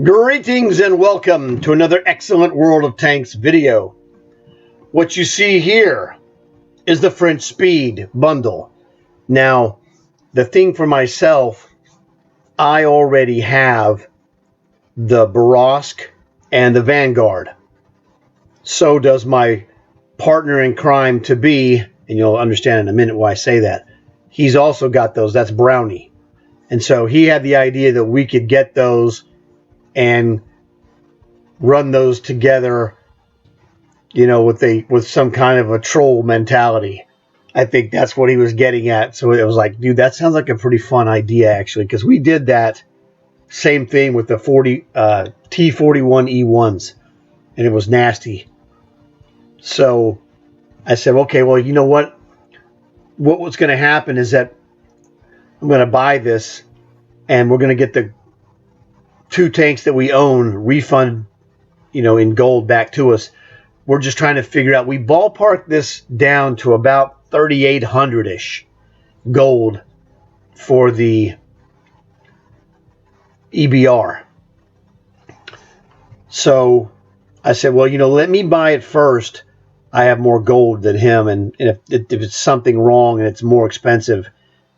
Greetings and welcome to another excellent World of Tanks video. What you see here is the French Speed Bundle. Now, the thing for myself, I already have the Barosque and the Vanguard. So does my partner in crime to be, and you'll understand in a minute why I say that. He's also got those. That's Brownie. And so he had the idea that we could get those and run those together, you know, with some kind of a troll mentality. I think that's what he was getting at. So it was like, dude, that sounds like a pretty fun idea, actually, because we did that same thing with the T41E1s, and it was nasty. So I said, okay, well, you know what? What's going to happen is that I'm going to buy this, and we're going to get the 2 tanks that we own refund, you know, in gold back to us. We're just trying to figure out. We ballparked this down to about 3,800-ish gold for the EBR. So I said, well, you know, let me buy it first. I have more gold than him, and if it's something wrong and it's more expensive,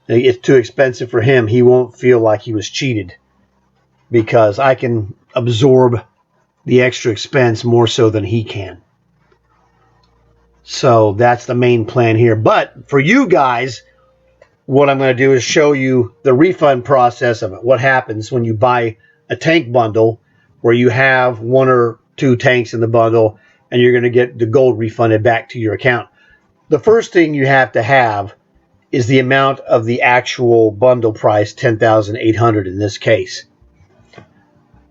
it's too expensive for him, he won't feel like he was cheated, because I can absorb the extra expense more so than he can. So that's the main plan here. But for you guys, what I'm going to do is show you the refund process of it. What happens when you buy a tank bundle where you have 1 or 2 tanks in the bundle and you're going to get the gold refunded back to your account. The first thing you have to have is the amount of the actual bundle price, 10,800 in this case.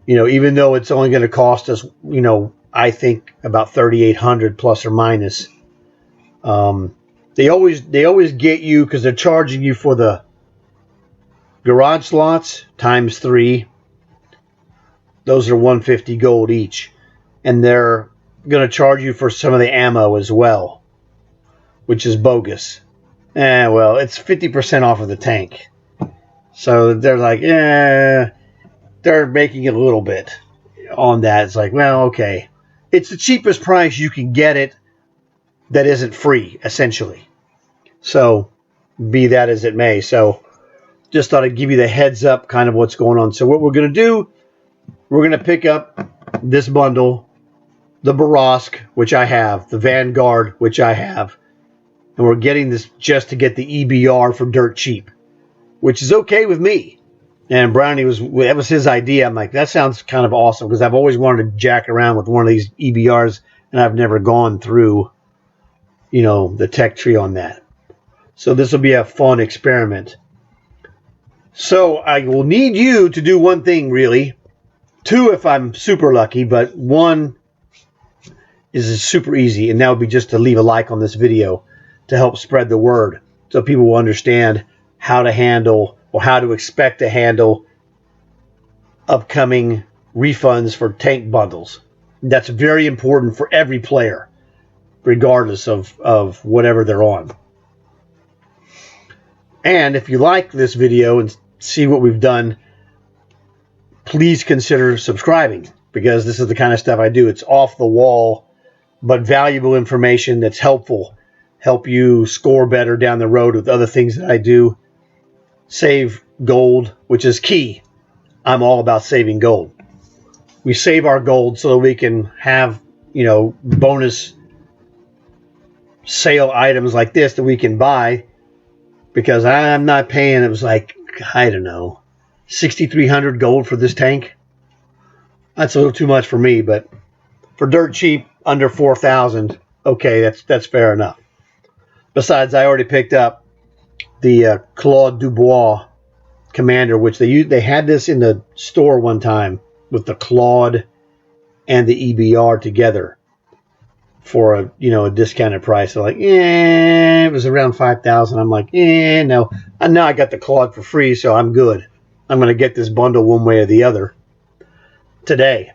You know, even though it's only going to cost us, you know, I think about 3,800 plus or minus. They always get you, because they're charging you for the garage slots times 3. Those are 150 gold each, and they're going to charge you for some of the ammo as well, which is bogus. Well, it's 50% off of the tank, so they're like, they're making it a little bit on that. It's like, well, okay. It's the cheapest price you can get it that isn't free, essentially. So, be that as it may. So, just thought I'd give you the heads up kind of what's going on. So, what we're going to do, we're going to pick up this bundle, the Barosque, which I have, the Vanguard, which I have, and we're getting this just to get the EBR for dirt cheap, which is okay with me. And Brownie that was his idea. I'm like, that sounds kind of awesome, because I've always wanted to jack around with one of these EBRs, and I've never gone through, you know, the tech tree on that. So this will be a fun experiment. So I will need you to do one thing, really. 2 if I'm super lucky, but 1 is super easy, and that would be just to leave a like on this video to help spread the word, so people will understand how to handle, or how to expect to handle, upcoming refunds for tank bundles. That's very important for every player, regardless of whatever they're on. And if you like this video and see what we've done, please consider subscribing, because this is the kind of stuff I do. It's off the wall, but valuable information that's helpful. Help you score better down the road with other things that I do. Save gold, which is key. I'm all about saving gold. We save our gold so that we can have, you know, bonus sale items like this that we can buy, because I'm not paying, it was like, I don't know, 6,300 gold for this tank. That's a little too much for me, but for dirt cheap, under 4,000, okay, that's fair enough. Besides, I already picked up the Claude Dubois Commander, which they had this in the store one time with the Claude and the EBR together for a, you know, a discounted price. So like, it was around 5,000. I'm like, no. And now I got the Claude for free, so I'm good. I'm going to get this bundle one way or the other today.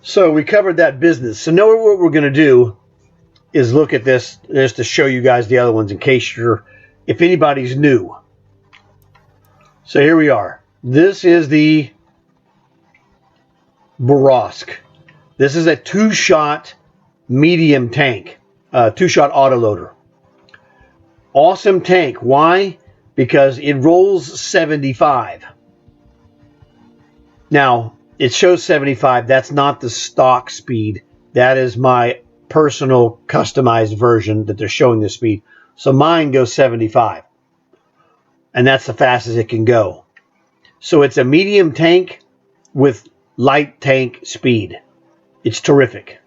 So we covered that business. So now what we're going to do is look at this just to show you guys the other ones in case if anybody's new. So here we are. This is the Borosk. This is a 2-shot medium tank, 2-shot autoloader. Awesome tank. Why? Because it rolls 75. Now, it shows 75. That's not the stock speed. That is my personal customized version that they're showing the speed. So mine goes 75. And that's the fastest it can go. So it's a medium tank with light tank speed. It's terrific.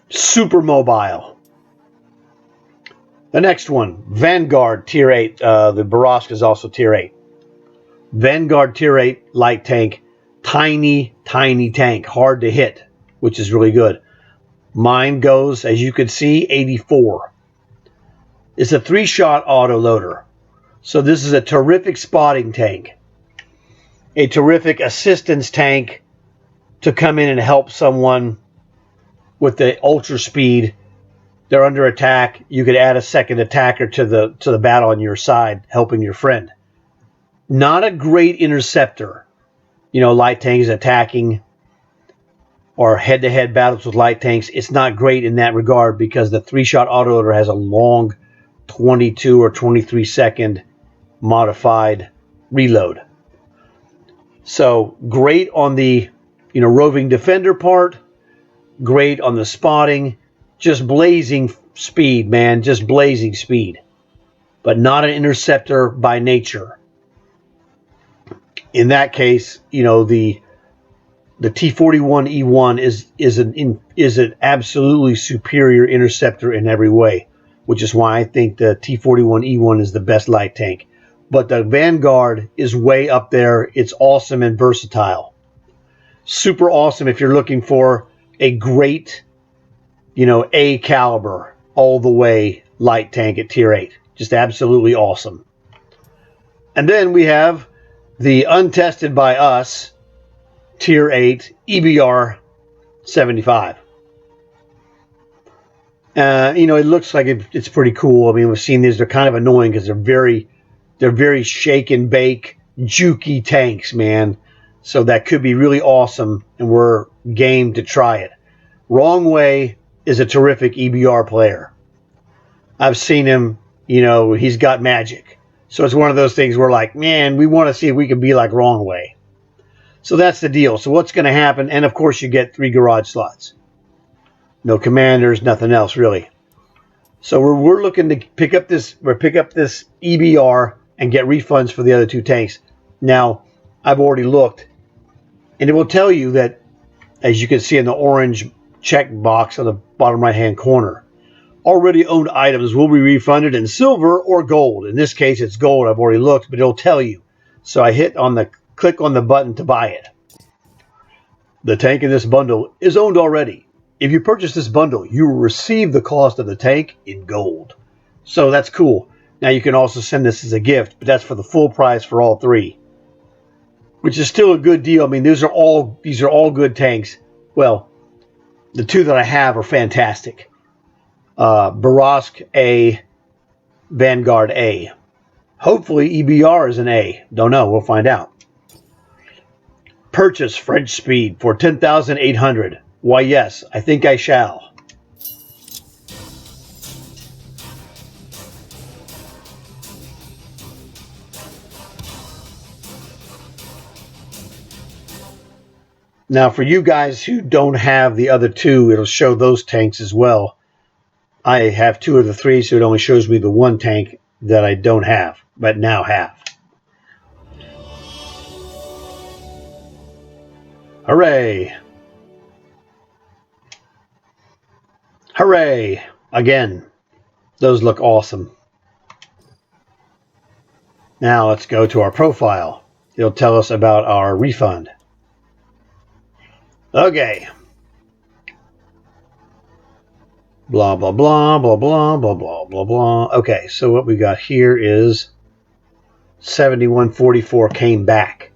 Super mobile. The next one, Vanguard Tier 8. The Borosk is also Tier 8. Vanguard Tier 8 light tank. Tiny, tiny tank. Hard to hit, which is really good. Mine goes, as you can see, 84. It's a 3-shot autoloader. So this is a terrific spotting tank. A terrific assistance tank to come in and help someone with the ultra speed. They're under attack. You could add a second attacker to the battle on your side, helping your friend. Not a great interceptor. You know, light tanks attacking or head-to-head battles with light tanks. It's not great in that regard because the 3-shot autoloader has a long 22 or 23 second modified reload. So great on the roving defender part, great on the spotting, just blazing speed, man, just blazing speed, but not an interceptor by nature. In that case, the T41E1 is an absolutely superior interceptor in every way, which is why I think the T41E1 is the best light tank. But the Vanguard is way up there. It's awesome and versatile. Super awesome if you're looking for a great, A caliber all the way light tank at Tier 8. Just absolutely awesome. And then we have the untested by us Tier 8 EBR 75. It looks like it's pretty cool. I mean, we've seen these. They're kind of annoying because they're very shake and bake, jukey tanks, man. So that could be really awesome, and we're game to try it. Wrong Way is a terrific EBR player. I've seen him, he's got magic. So it's one of those things where like, man, we want to see if we can be like Wrong Way. So that's the deal. So what's going to happen? And of course you get 3 garage slots. No commanders, nothing else really. So we're looking to pick up this EBR and get refunds for the other 2 tanks. Now, I've already looked, and it will tell you that, as you can see in the orange check box on the bottom right-hand corner, already owned items will be refunded in silver or gold. In this case, it's gold. I've already looked, but it'll tell you. So I click on the button to buy it. The tank in this bundle is owned already. If you purchase this bundle, you will receive the cost of the tank in gold. So that's cool. Now you can also send this as a gift, but that's for the full price for all 3, which is still a good deal. I mean, these are all good tanks. Well, the 2 that I have are fantastic. Borosk A, Vanguard A. Hopefully EBR is an A. Don't know. We'll find out. Purchase French Speed for 10,800. Why, yes, I think I shall. Now, for you guys who don't have the other 2, it'll show those tanks as well. I have 2 of the 3, so it only shows me the 1 tank that I don't have, but now have. Hooray! Hooray! Again, those look awesome. Now let's go to our profile. It'll tell us about our refund. Okay. Blah, blah, blah, blah, blah, blah, blah, blah, blah. Okay, so what we got here is 7144 came back.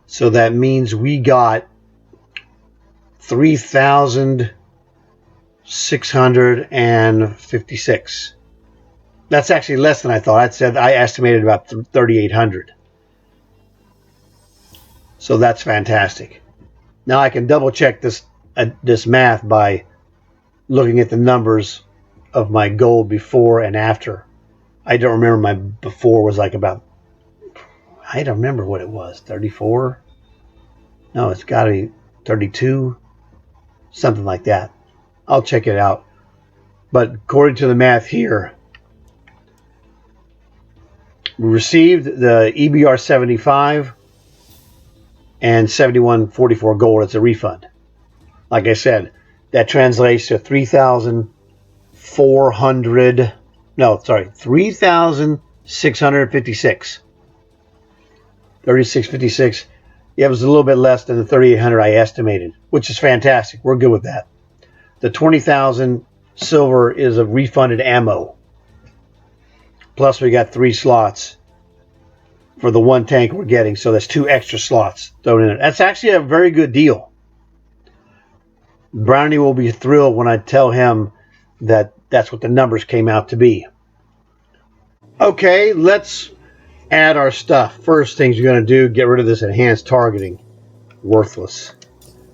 So that means we got 3,656. That's actually less than I thought. I estimated about 3,800. So that's fantastic. Now I can double check this math by looking at the numbers of my gold before and after. I don't remember, my before was like about, I don't remember what it was, 34? No, it's got to be 32, something like that. I'll check it out. But according to the math here, we received the EBR 75 and 71.44 gold as a refund. Like I said, that translates to 3,656. 3656. Yeah, it was a little bit less than the 3,800 I estimated, which is fantastic. We're good with that. The 20,000 silver is a refunded ammo. Plus, we got 3 slots for the 1 tank we're getting, so that's 2 extra slots thrown in it. That's actually a very good deal. Brownie will be thrilled when I tell him that that's what the numbers came out to be. Okay, let's add our stuff. First things you're going to do, get rid of this enhanced targeting. Worthless.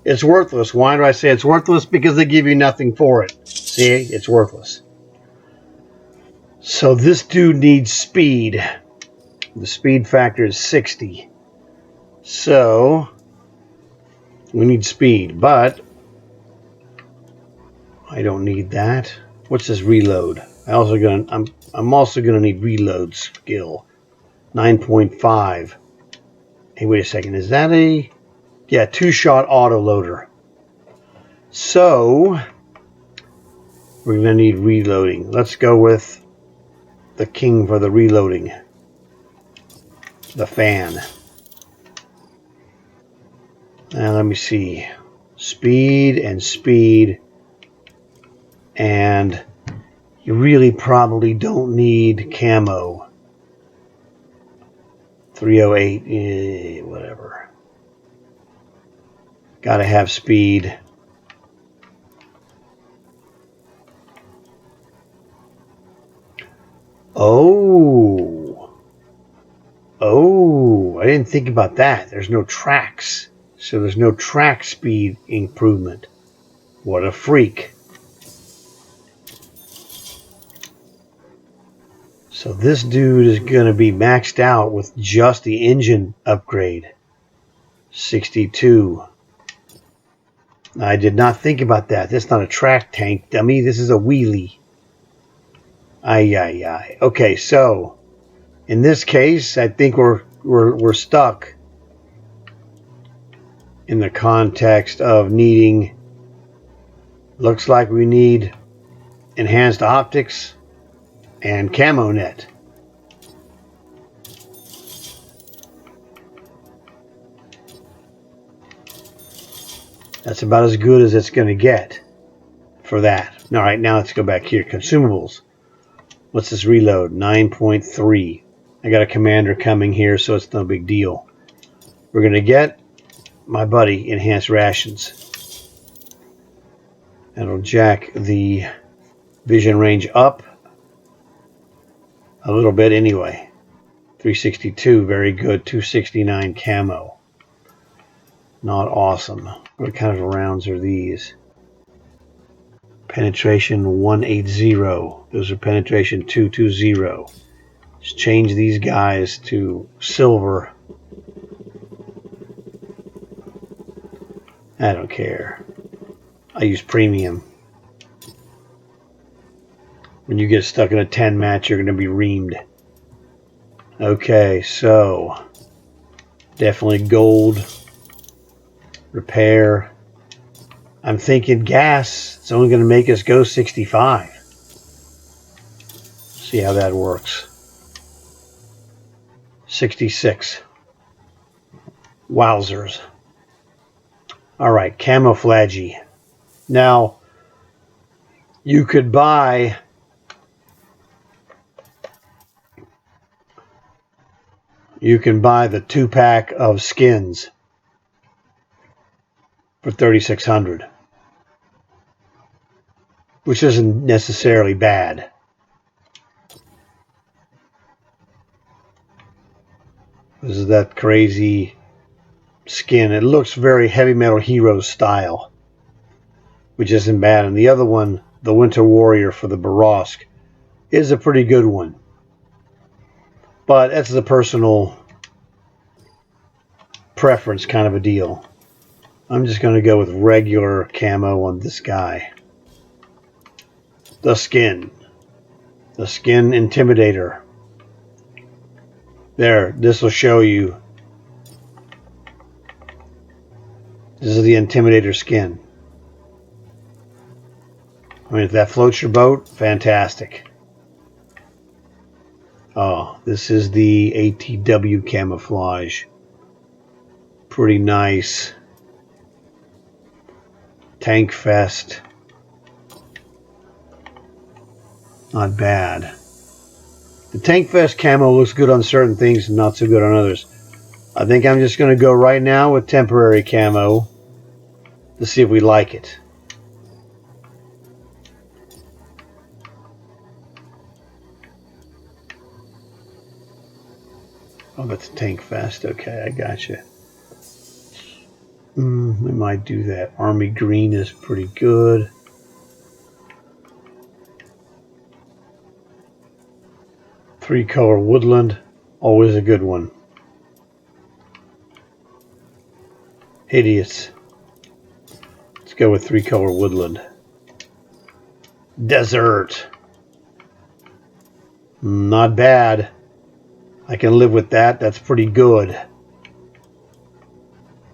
It's worthless. Why do I say it's worthless? Because they give you nothing for it. See, it's worthless. So this dude needs speed. The speed factor is 60. So we need speed, but I don't need that. What's this reload? I'm also gonna need reload skill. 9.5. Hey, wait a second. Is that a 2-shot auto loader? So we're gonna need reloading. Let's go with the king for the reloading. The fan. Now let me see. Speed and speed. And you really probably don't need camo. 308, whatever. Gotta have speed. Oh, I didn't think about that. There's no tracks. So there's no track speed improvement. What a freak. So this dude is going to be maxed out with just the engine upgrade. 62. I did not think about that. That's not a track tank, dummy. This is a wheelie. Ay. Okay, so in this case, I think we're stuck in the context of needing. Looks like we need enhanced optics and camo net. That's about as good as it's going to get for that. All right, now let's go back here. Consumables. What's this reload? 9.3. I got a commander coming here, so it's no big deal. We're going to get my buddy enhanced rations. That'll jack the vision range up a little bit anyway. 362, very good. 269 camo. Not awesome. What kind of rounds are these? Penetration 180. Those are penetration 220. Just change these guys to silver. I don't care. I use premium. When you get stuck in a 10 match, you're going to be reamed. Okay, so definitely gold. Repair. I'm thinking gas. It's only going to make us go 65. See how that works. 66. Wowzers. All right, camouflage. Now, you could buy the 2-pack of skins for 3,600, which isn't necessarily bad. This is that crazy skin. It looks very Heavy Metal Heroes style, which isn't bad. And the other one, the Winter Warrior for the Borosk, is a pretty good one. But that's a personal preference kind of a deal. I'm just going to go with regular camo on this guy. The skin. The skin Intimidator. There, this will show you. This is the Intimidator skin. I mean, if that floats your boat, fantastic. Oh, this is the ATW camouflage. Pretty nice. Tank Fest. Not bad. The Tank Fest camo looks good on certain things and not so good on others. I think I'm just going to go right now with temporary camo to see if we like it. Oh, that's Tank Fest. Okay, I gotcha. We might do that. Army Green is pretty good. Three-color Woodland, always a good one. Hideous. Let's go with three-color Woodland. Desert. Not bad. I can live with that. That's pretty good.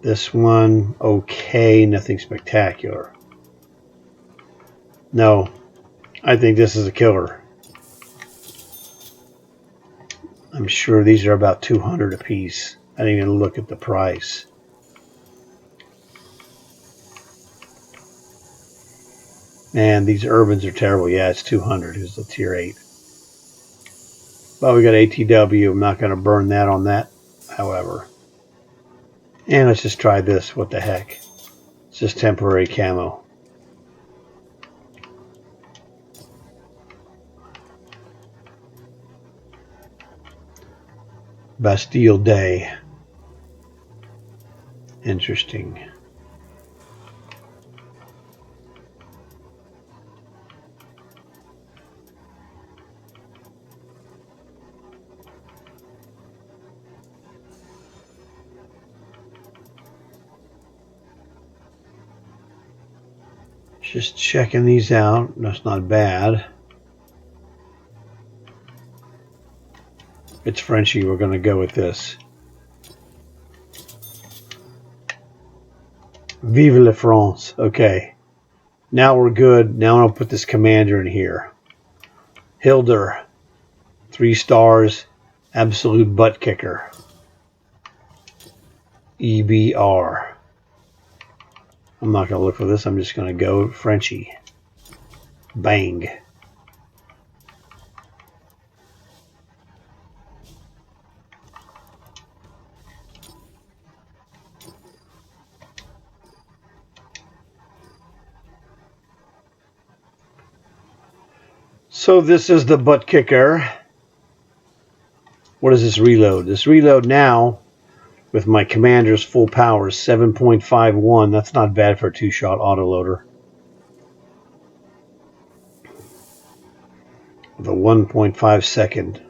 This one, okay, nothing spectacular. No, I think this is a killer. I'm sure these are about 200 a piece. I didn't even look at the price. And these Urbans are terrible. Yeah, it's 200. Here's the tier 8. But we got ATW. I'm not going to burn that on that, however. And let's just try this. What the heck? It's just temporary camo. Bastille Day. Interesting. Just checking these out. That's not bad. It's Frenchy. We're going to go with this. Vive la France. Okay. Now we're good. Now I'll put this commander in here. Hilder. 3 stars. Absolute butt kicker. EBR. I'm not going to look for this. I'm just going to go Frenchy. Bang. So this is the butt kicker. What is this reload? This reload now with my commander's full power is 7.51. That's not bad for a 2-shot autoloader. With a 1.5 second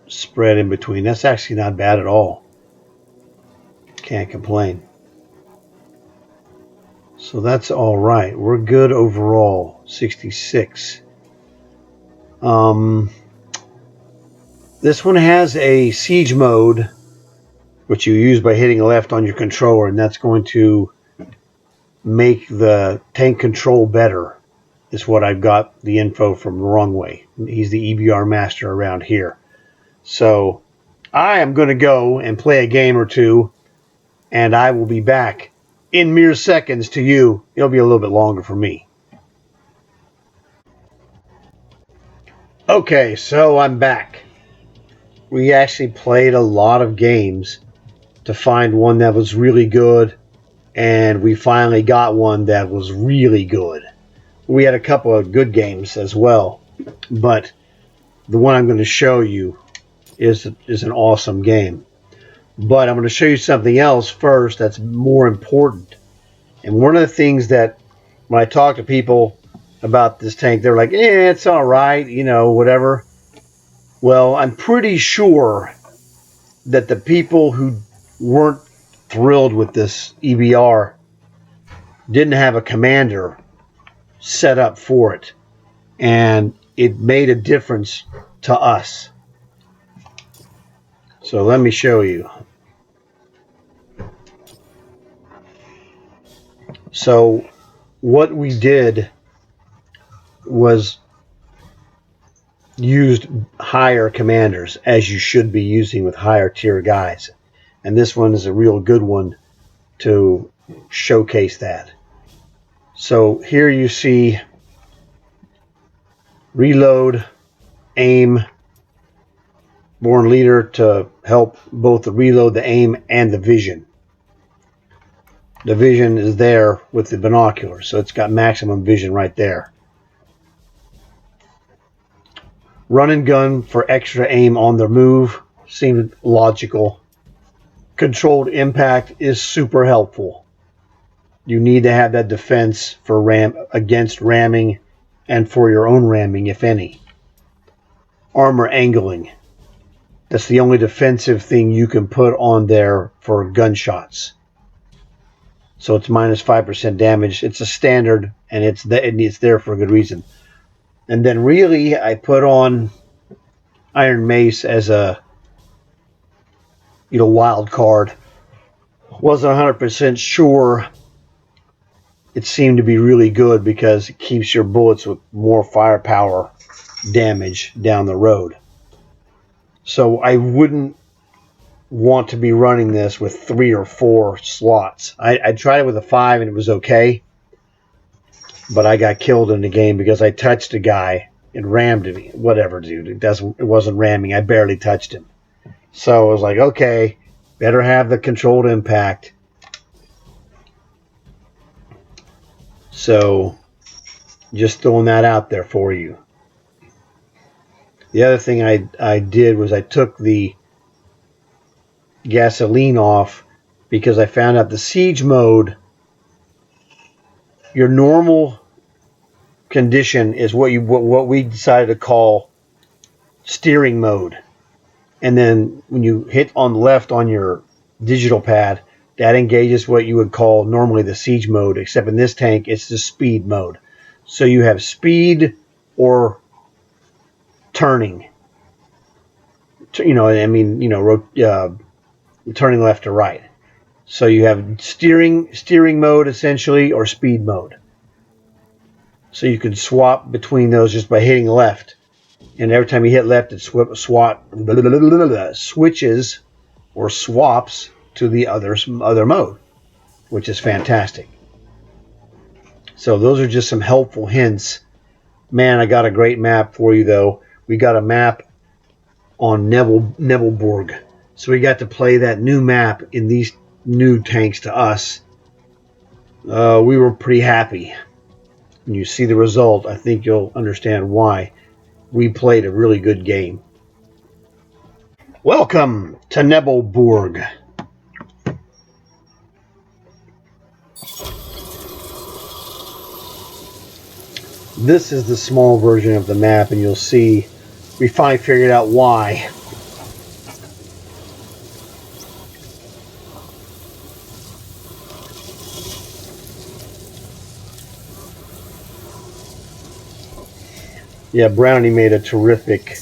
spread in between. That's actually not bad at all. Can't complain. So that's all right. We're good overall. 66. This one has a siege mode, which you use by hitting left on your controller, and that's going to make the tank control better. Is what I've got the info from the wrong way. He's the EBR master around here. So I am going to go and play a game or two, and I will be back in mere seconds to you. It'll be a little bit longer for me. Okay, so I'm back. We actually played a lot of games to find one that was really good, and we finally got one that was really good. We had a couple of good games as well, but the one I'm going to show you is an awesome game. But I'm going to show you something else first that's more important. And one of the things that when I talk to people about this tank, they're like, it's all right, you know, whatever. Well, I'm pretty sure that the people who weren't thrilled with this EBR didn't have a commander set up for it. And it made a difference to us. So let me show you. So what we did was used higher commanders, as you should be using with higher tier guys. And this one is a real good one to showcase that. So here you see reload, aim, born leader to help both the reload, the aim, and the vision. The vision is there with the binocular, so it's got maximum vision right there. Run and gun for extra aim on the move seemed logical. Controlled impact is super helpful. You need to have that defense for against ramming and for your own ramming, if any. Armor angling. That's the only defensive thing you can put on there for gunshots. So it's minus 5% damage. It's a standard, and it's there for a good reason. And then really, I put on Iron Mace as a wild card. Wasn't 100% sure. It seemed to be really good because it keeps your bullets with more firepower damage down the road. So I wouldn't want to be running this with 3 or 4 slots. I tried it with a 5 and it was okay, but I got killed in the game because I touched a guy and rammed him. Whatever, dude. It wasn't ramming. I barely touched him. So I was like, okay, better have the controlled impact. So just throwing that out there for you. The other thing I did was I took the gasoline off because I found out the siege mode, your normal condition is what we decided to call steering mode. And then when you hit on the left on your digital pad, that engages what you would call normally the siege mode, except in this tank it's the speed mode. So you have speed or turning. Turning left to right. So you have steering mode essentially, or speed mode. So you can swap between those just by hitting left. And every time you hit left, it switches or swaps to the other mode, which is fantastic. So those are just some helpful hints. Man, I got a great map for you, though. We got a map on Nebelborg. So we got to play that new map in these new tanks to us. We were pretty happy. When you see the result, I think you'll understand why we played a really good game. Welcome to Nebelborg. This is the small version of the map, and you'll see we finally figured out why. Yeah, Brownie made a terrific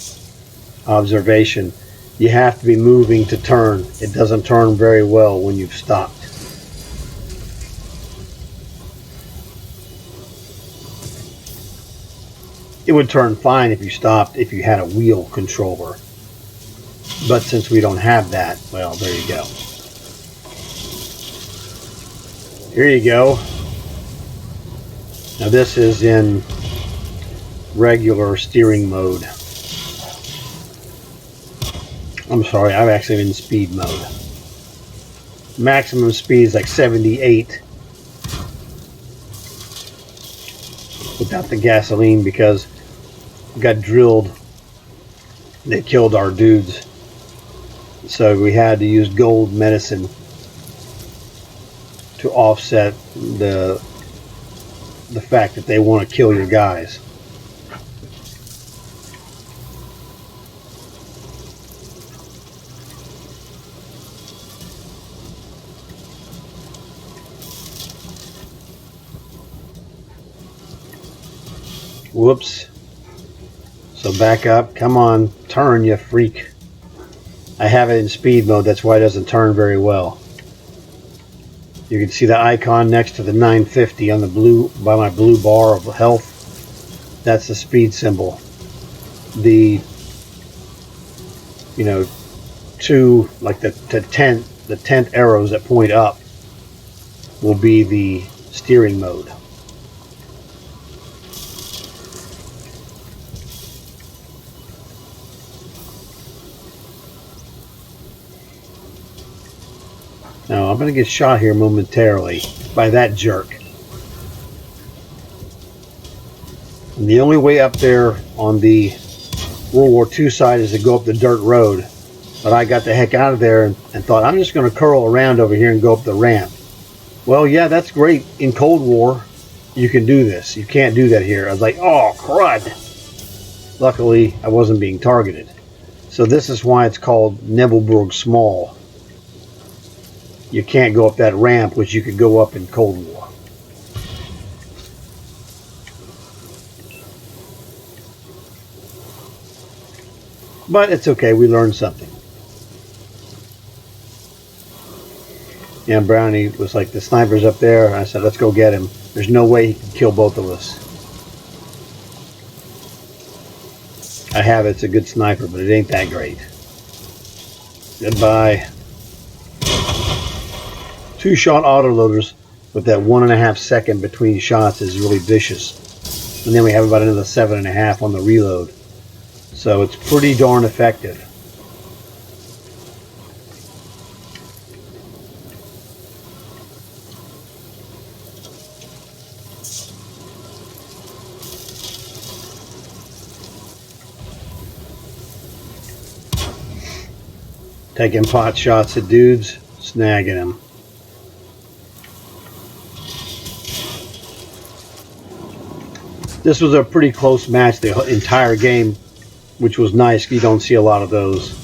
observation. You have to be moving to turn. It doesn't turn very well when you've stopped. It would turn fine if you stopped, if you had a wheel controller. But since we don't have that, well, there you go. Here you go. Now this is in regular steering mode. I'm sorry, I'm actually in speed mode. Maximum speed is like 78 without the gasoline because we got drilled. They killed our dudes. So we had to use gold medicine to offset the fact that they want to kill your guys. Whoops. So back up. Come on. Turn, you freak. I have it in speed mode. That's why it doesn't turn very well. You can see the icon next to the 950 on the blue, by my blue bar of health. That's the speed symbol. The, you know, two, like the tent arrows that point up will be the steering mode. Now, I'm going to get shot here momentarily by that jerk. And the only way up there on the World War II side is to go up the dirt road. But I got the heck out of there and thought, I'm just going to curl around over here and go up the ramp. Well, yeah, that's great. In Cold War, you can do this. You can't do that here. I was like, oh, crud. Luckily, I wasn't being targeted. So this is why it's called Nebelberg Small. You can't go up that ramp, which you could go up in Cold War. But it's okay, we learned something. And Brownie was like, the sniper's up there. And I said, let's go get him. There's no way he can kill both of us. I have it, it's a good sniper, but it ain't that great. Goodbye. 2-shot autoloaders with that 1.5 second between shots is really vicious. And then we have about another 7.5 on the reload. So it's pretty darn effective. Taking pot shots at dudes, snagging them. This was a pretty close match the entire game, which was nice. You don't see a lot of those.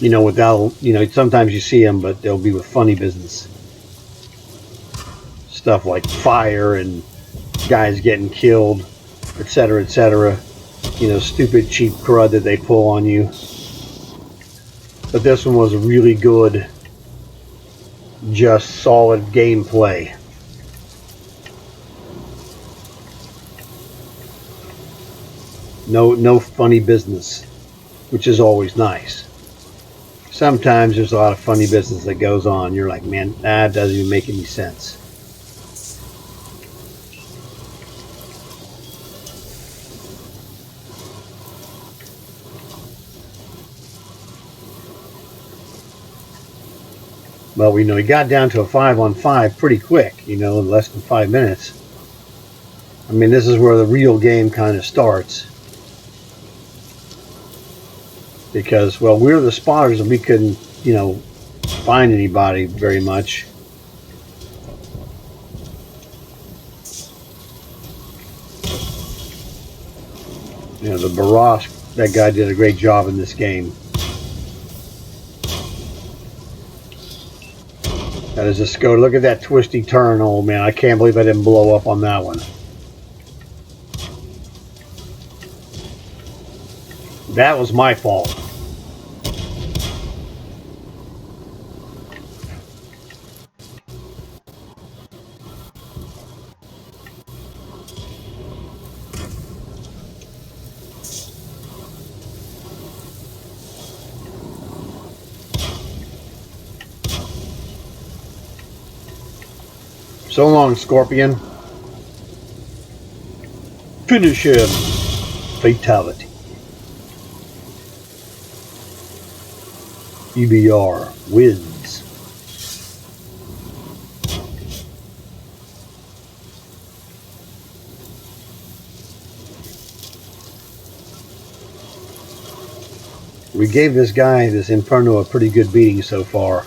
You know, without, you know, sometimes you see them, but they'll be with funny business. Stuff like fire and guys getting killed, etc., etc. You know, stupid cheap crud that they pull on you. But this one was really good, just solid gameplay. No funny business, which is always nice. Sometimes there's a lot of funny business that goes on. You're like, man, that doesn't even make any sense. Well, we know he got down to a 5-on-5 pretty quick, you know, in less than 5 minutes. I mean, this is where the real game kind of starts. Because, well, we're the spotters and we couldn't, you know, find anybody very much. You know, the barrage, that guy did a great job in this game. That is a Skoda. Look at that twisty turn. Oh, man, I can't believe I didn't blow up on that one. That was my fault. So long, Scorpion. Finish him. Fatality. EBR wins. We gave this guy, this Inferno, a pretty good beating so far.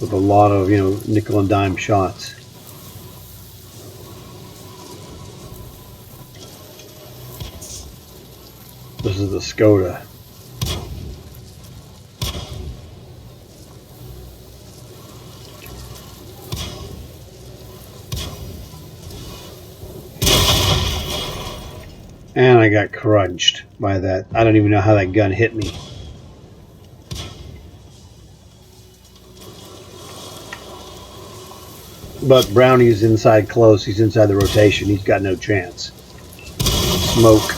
With a lot of, you know, nickel and dime shots. This is the Skoda. And I got crunched by that. I don't even know how that gun hit me. But Brownie's inside close. He's inside the rotation. He's got no chance. Smoke.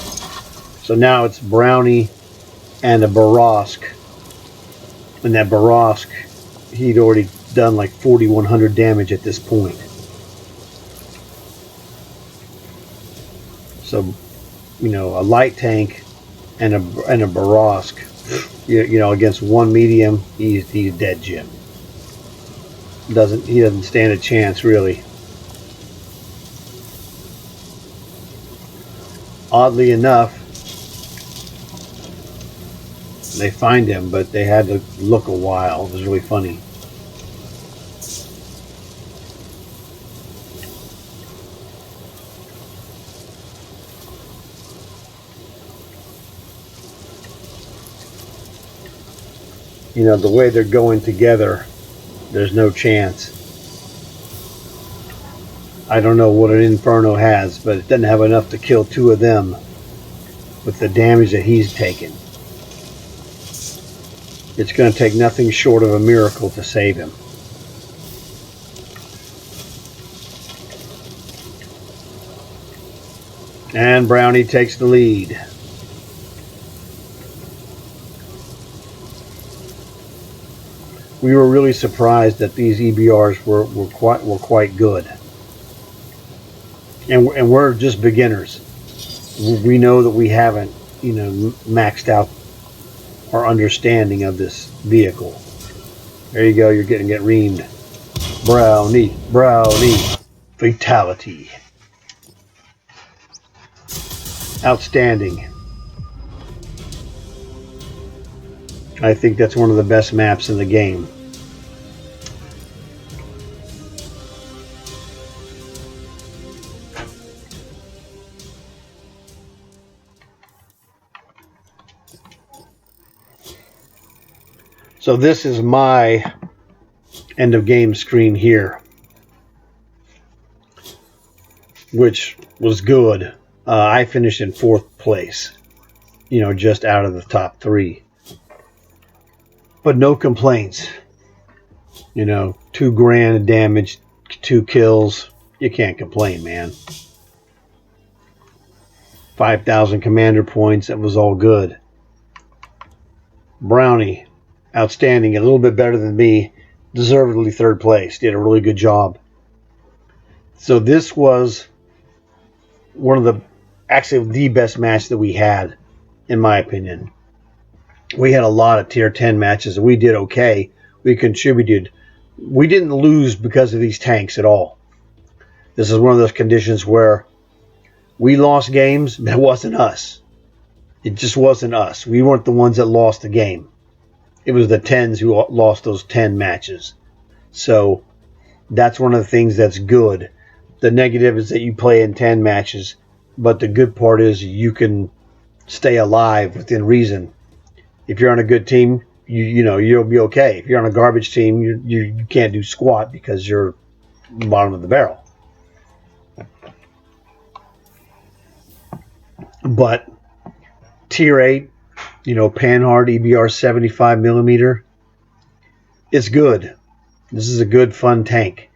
So now it's Brownie and a Borosk. And that Borosk, he'd already done like 4,100 damage at this point. So, you know, a light tank and a Borosk, you know, against one medium, he's dead, Jim. He doesn't stand a chance, really. Oddly enough, they find him, but they had to look a while. It was really funny. You know, the way they're going together, there's no chance. I don't know what an Inferno has, but it doesn't have enough to kill two of them with the damage that he's taken. It's going to take nothing short of a miracle to save him. And Brownie takes the lead. We were really surprised that these EBRs were quite good. And we're just beginners. We know that we haven't, you know, maxed out our understanding of this vehicle. There you go, you're getting reamed. Brownie, Brownie, fatality. Outstanding. I think that's one of the best maps in the game. So this is my end of game screen here, which was good. I finished in 4th place, you know, just out of the top 3. But no complaints. You know, $2 grand of damage, 2 kills. You can't complain, man. 5,000 commander points. That was all good. Brownie, outstanding. A little bit better than me. Deservedly 3rd place. Did a really good job. So this was one of actually the best match that we had, in my opinion. We had a lot of tier 10 matches and we did okay. We contributed. We didn't lose because of these tanks at all. This is one of those conditions where we lost games, but it wasn't us. It just wasn't us. We weren't the ones that lost the game. It was the 10s who lost those 10 matches. So that's one of the things that's good. The negative is that you play in 10 matches, but the good part is you can stay alive within reason. If you're on a good team, you know you'll be okay. If you're on a garbage team, you can't do squat because you're bottom of the barrel. But tier 8, you know, Panhard EBR 75mm, it's good. This is a good, fun tank.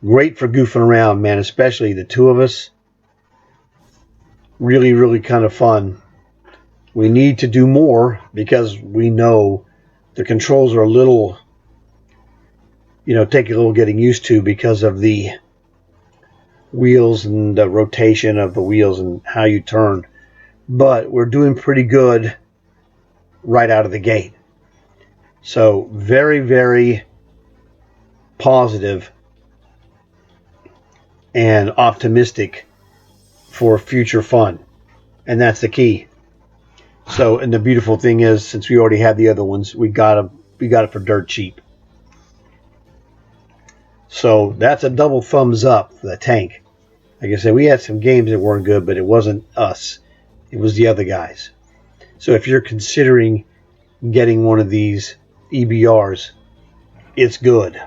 Great for goofing around, man, especially the 2 of us. Really, really kind of fun. We need to do more because we know the controls are a little, you know, take a little getting used to because of the wheels and the rotation of the wheels and how you turn. But we're doing pretty good right out of the gate. So very, very positive and optimistic for future fun. and that's the key. So, and the beautiful thing is, since we already had the other ones, we got it for dirt cheap. So that's a double thumbs up for the tank. Like I said, we had some games that weren't good, but it wasn't us. It was the other guys. So if you're considering getting one of these EBRs, it's good.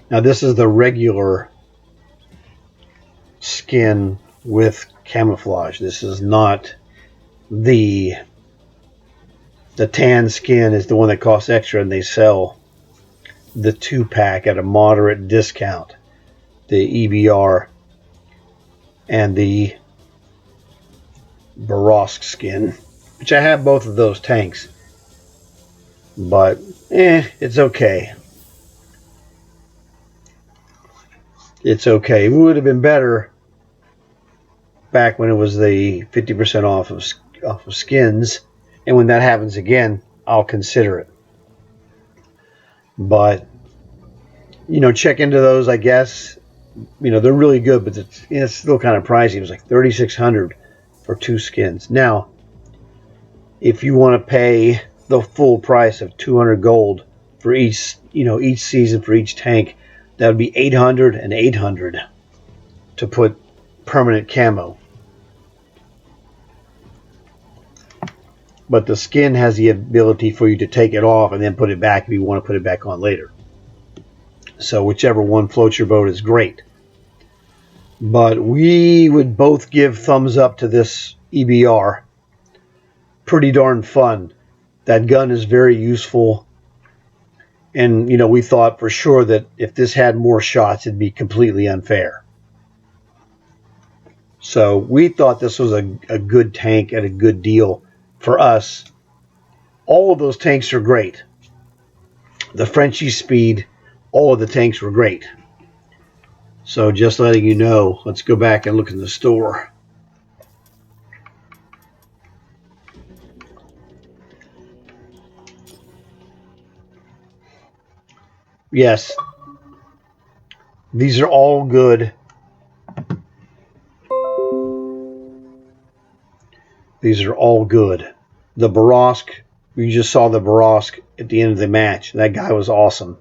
Now this is the regular skin with camouflage. This is not the tan skin is the one that costs extra, and they sell the 2-pack at a moderate discount. The EBR and the Barosk skin, which I have both of those tanks, but it's okay. It's okay. It would have been better back when it was the 50% off of skins, and when that happens again, I'll consider it. But check into those, I guess. They're really good, but it's still kind of pricey. It was like $3,600 for 2 skins. Now, if you want to pay the full price of 200 gold for each season for each tank, that would be $800 and $800 to put permanent camo. But the skin has the ability for you to take it off and then put it back if you want to put it back on later. So whichever one floats your boat is great. But we would both give thumbs up to this EBR. Pretty darn fun. That gun is very useful. And, we thought for sure that if this had more shots, it'd be completely unfair. So we thought this was a good tank at a good deal for us. All of those tanks are great. The Frenchie Speed, all of the tanks were great. So just letting you know, let's go back and look in the store. Yes, these are all good. These are all good. The Barosk, we just saw the Barosk at the end of the match. That guy was awesome.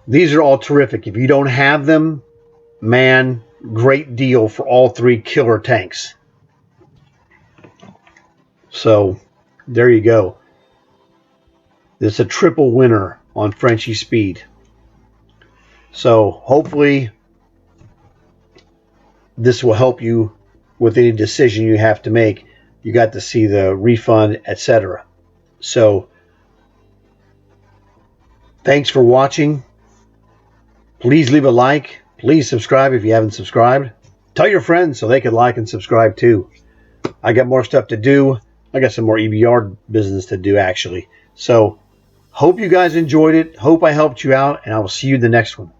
These are all terrific. If you don't have them, man, great deal for all 3 killer tanks. So, there you go. It's a triple winner on Frenchie Speed. So, hopefully, this will help you with any decision you have to make. You got to see the refund, etc. So, thanks for watching. Please leave a like. Please subscribe if you haven't subscribed. Tell your friends so they can like and subscribe too. I got more stuff to do. I got some more EBR business to do, actually. So, hope you guys enjoyed it. Hope I helped you out, and I will see you in the next one.